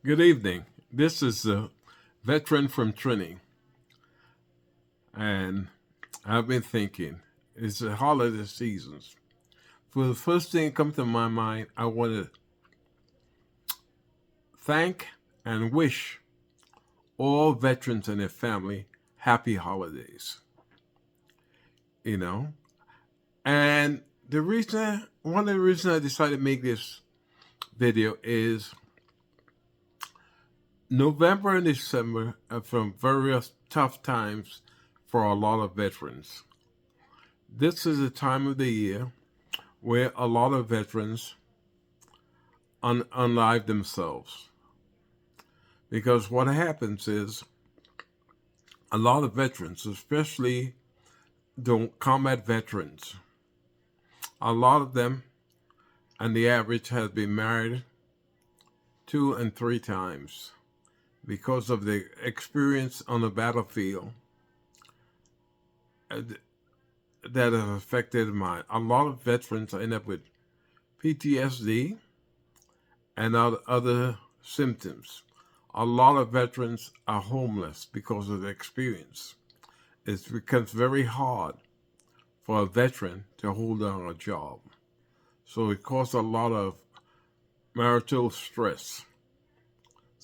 Good evening. This is a veteran from Trinity, and I've been thinking it's the holiday seasons. For the first thing that comes to my mind, I want to thank and wish all veterans and their family happy holidays. You know, and one of the reasons I decided to make this video is November and December are from very tough times for a lot of veterans. This is a time of the year where a lot of veterans unalive themselves. Because what happens is a lot of veterans, especially the combat veterans, a lot of them, and the average, has been married 2 and 3 times because of the experience on the battlefield uh, that have affected their mind. A lot of veterans end up with PTSD and other symptoms. A lot of veterans are homeless because of the experience. It becomes very hard for a veteran to hold down a job. So it causes a lot of marital stress.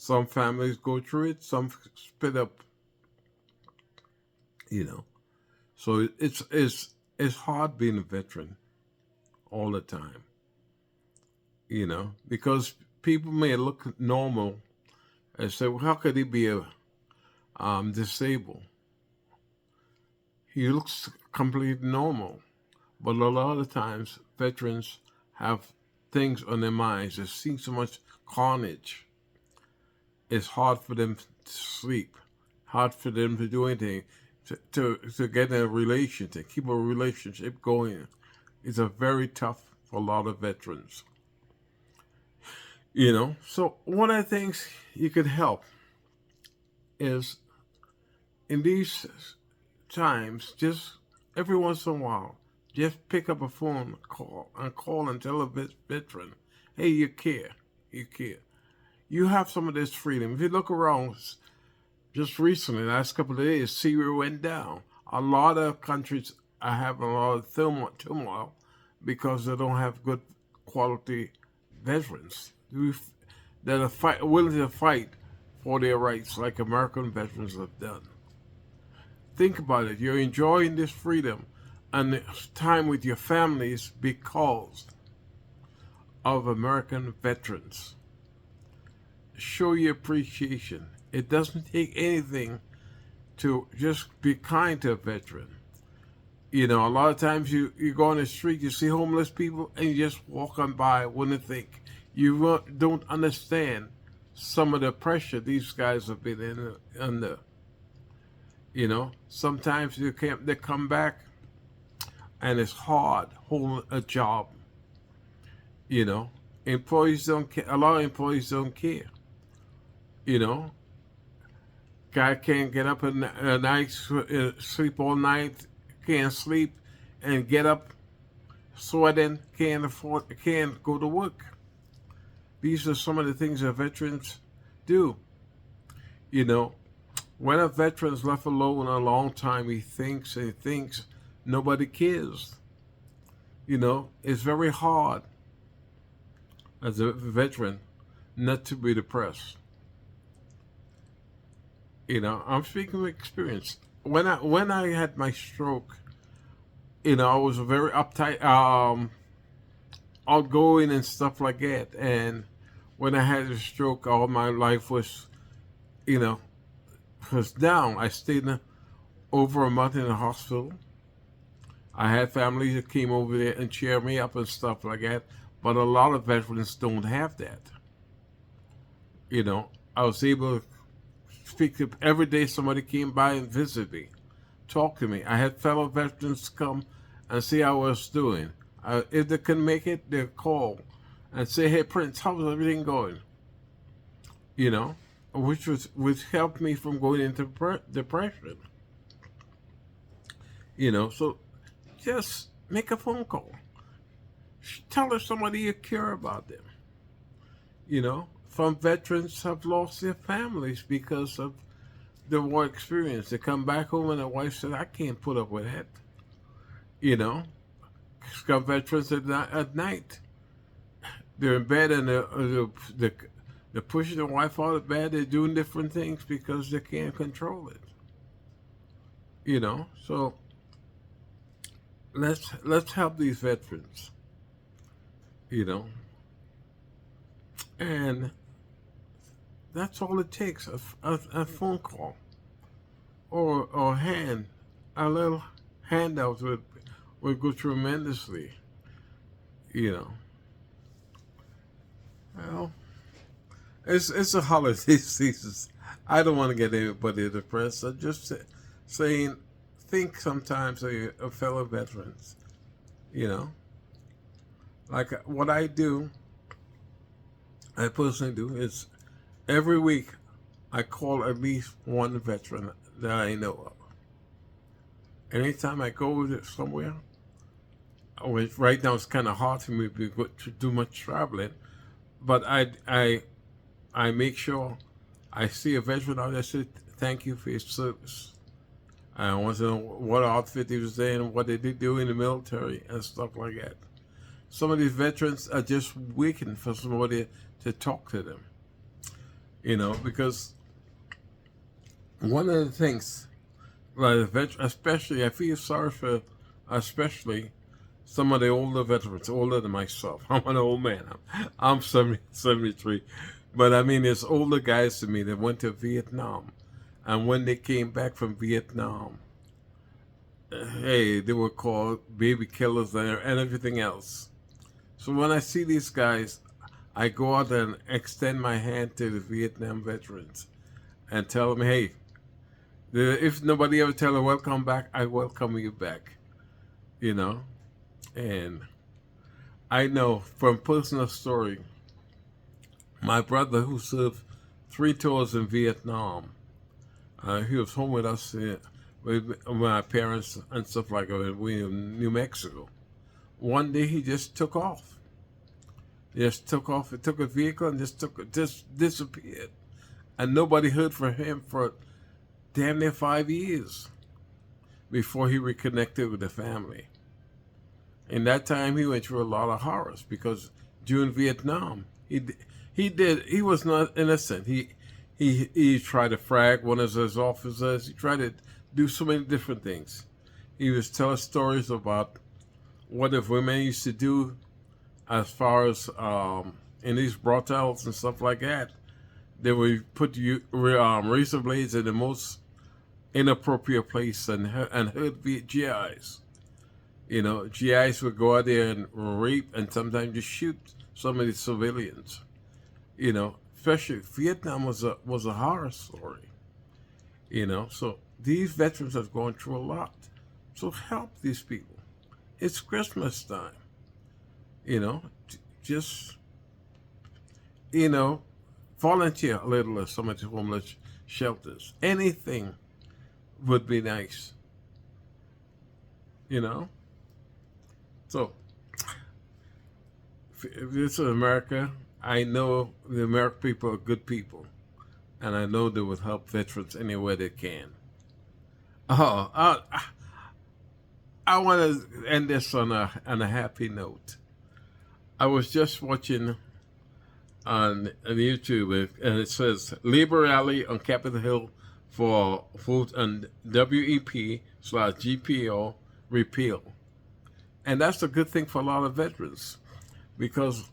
Some families go through it, some split up, you know. So it's hard being a veteran all the time, because people may look normal and say, well, how could he be disabled? He looks completely normal. But a lot of times, veterans have things on their minds. They've seen so much carnage. It's hard for them to sleep, hard for them to do anything, to get in a relationship, to keep a relationship going. It's a very tough for a lot of veterans. So one of the things you could help is in these times, just every once in a while, just pick up a phone call and tell a veteran, hey, you care. You care. You have some of this freedom. If you look around, just recently, the last couple of days, Syria went down. A lot of countries are having a lot of turmoil because they don't have good quality veterans that are willing to fight for their rights like American veterans have done. Think about it. You're enjoying this freedom and time with your families because of American veterans. Show your appreciation. It doesn't take anything to just be kind to a veteran. A lot of times you go on the street, you see homeless people, and you just walk on by, wouldn't think. You don't understand some of the pressure these guys have been under. Sometimes they come back, and it's hard holding a job. Employees don't care. A lot of employees don't care. You know, Guy can't get up at night, sleep all night, can't sleep, and get up sweating, can't go to work. These are some of the things that veterans do. You know, when a veteran's left alone a long time, he thinks and thinks nobody cares. It's very hard as a veteran not to be depressed. I'm speaking with experience. When I had my stroke, I was very uptight, outgoing and stuff like that. And when I had a stroke, all my life you know, was down. I stayed over a month in the hospital. I had family that came over there and cheered me up and stuff like that. But a lot of veterans don't have that. I was able to speak to every day. Somebody came by and visit me, talk to me. I had fellow veterans come and see how I was doing. If they couldn't make it, they'd call and say, "Hey, Prince, how's everything going?" Which helped me from going into depression. So just make a phone call. Tell somebody you care about them. You know, from veterans have lost their families because of the war experience. They come back home and the wife said, "I can't put up with that." You know, some veterans at night, they're in bed and they're pushing the wife out of bed. They're doing different things because they can't control it. You know, so let's help these veterans. You know, and that's all it takes, a phone call or a little handout would go tremendously, you know. Well, it's a holiday season. I don't want to get anybody depressed. I'm just saying, think sometimes of fellow veterans, you know. Like what I personally do is every week I call at least one veteran that I know of. Anytime I go somewhere, which right now it's kind of hard for me to do much traveling, but I make sure I see a veteran out there. I say thank you for your service. I want to know what outfit he was in, what they did do in the military, and stuff like that. Some of these veterans are just waiting for somebody to talk to them, you know, because one of the things, like especially, I feel sorry for, especially some of the older veterans, older than myself. I'm an old man. I'm 73. But I mean, there's older guys to me that went to Vietnam. And when they came back from Vietnam, hey, they were called baby killers and everything else. So when I see these guys, I go out and extend my hand to the Vietnam veterans and tell them, hey, if nobody ever tell them welcome back, I welcome you back, you know. And I know from personal story, my brother who served 3 tours in Vietnam, he was home with us with my parents and stuff like that. We in New Mexico. One day he just took off. He just took off. He took a vehicle and just disappeared, and nobody heard from him for damn near 5 years before he reconnected with the family. In that time, he went through a lot of horrors because during Vietnam, he was not innocent. He tried to frag one of his officers. He tried to do so many different things. He was telling stories about what the women used to do as far as in these brothels and stuff like that. They would put razor blades in the most inappropriate place and hurt GIs. You know, GIs would go out there and rape and sometimes just shoot some of the civilians. You know, especially Vietnam was a horror story. You know, so these veterans have gone through a lot. So help these people. It's Christmas time. You know, just, you know, volunteer a little at some of the homeless shelters. Anything would be nice. You know? So, if this is America, I know the American people are good people. And I know they would help veterans anywhere they can. Oh, I want to end this on a happy note. I was just watching on YouTube, and it says Labor rally on Capitol Hill for vote on WEP/GPO repeal. And that's a good thing for a lot of veterans, because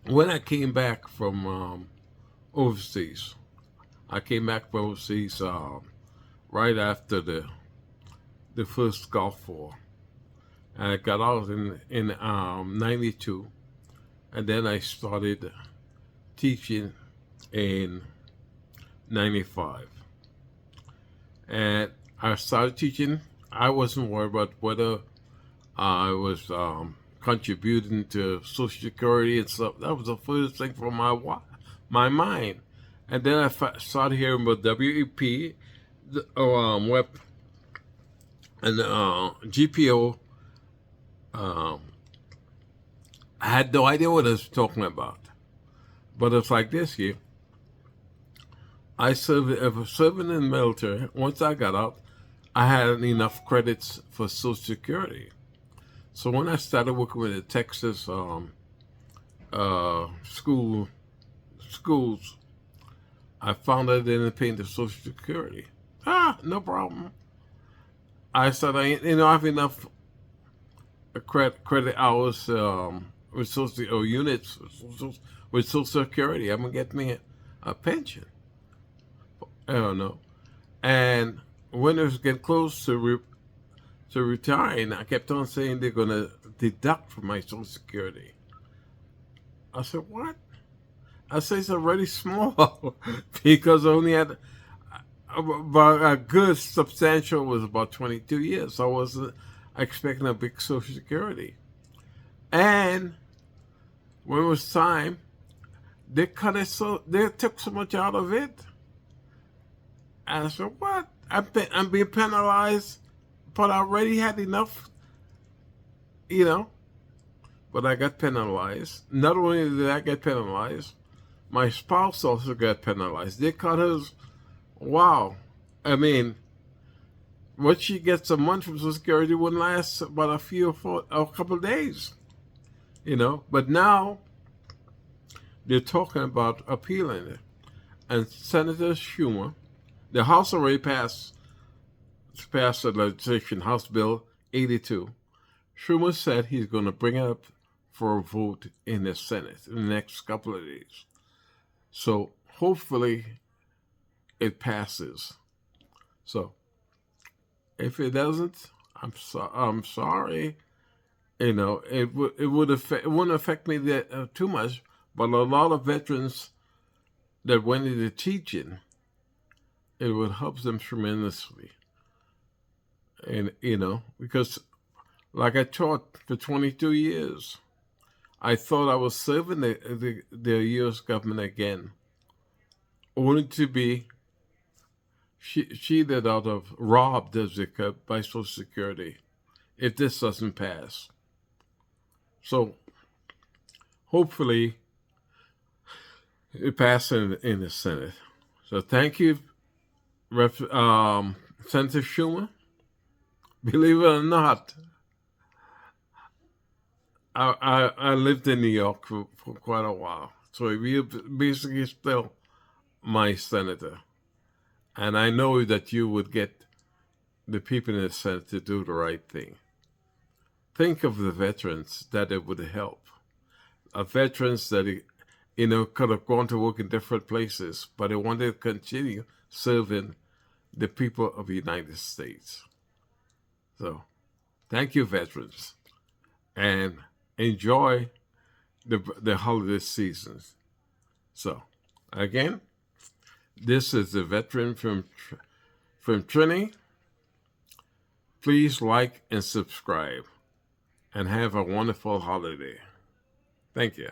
when I came back from overseas, right after the first Gulf War. And I got out in 92, and then I started teaching in 95. And I started teaching. I wasn't worried about whether I was contributing to Social Security and stuff. That was the first thing from my mind. And then I started hearing about WEP, WEP, and GPO. I had no idea what I was talking about. But it's like this here. I serving in the military. Once I got out, I had enough credits for Social Security. So when I started working with the Texas schools, I found I didn't pay the Social Security. No problem. I said I have enough credit hours with social or units with Social Security. I'm gonna get me a pension. I don't know. And when it was getting close to retiring, I kept on saying they're gonna deduct from my Social Security. I said, what? I said it's already small because I only had about a good substantial was about 22 years. So I wasn't expecting a big Social Security. And when it was time, they cut it they took so much out of it. And I said, what? I'm being penalized, but I already had enough, you know. But I got penalized. Not only did I get penalized, my spouse also got penalized. They cut hers. Wow. I mean, what she gets a month from Social Security wouldn't last but a couple of days, you know. But now they're talking about appealing it. And Senator Schumer, the House already passed the legislation, House Bill 82. Schumer said he's going to bring it up for a vote in the Senate in the next couple of days. So hopefully it passes. So if it doesn't, I'm sorry. You know, it wouldn't affect me that too much. But a lot of veterans that went into teaching, it would help them tremendously. And you know, because like I taught for 22 years, I thought I was serving the U.S. government again, only to be cheated out of, robbed, as it could, by Social Security if this doesn't pass. So hopefully it passes in the Senate. So thank you, Senator Schumer. Believe it or not, I lived in New York for quite a while. So you're basically still my senator. And I know that you would get the people in the Senate to do the right thing. Think of the veterans that it would help. Veterans that, could have gone to work in different places, but they wanted to continue serving the people of the United States. So, thank you, veterans, and enjoy the holiday seasons. So, again, this is the veteran from Trini. Please like and subscribe, and have a wonderful holiday. Thank you.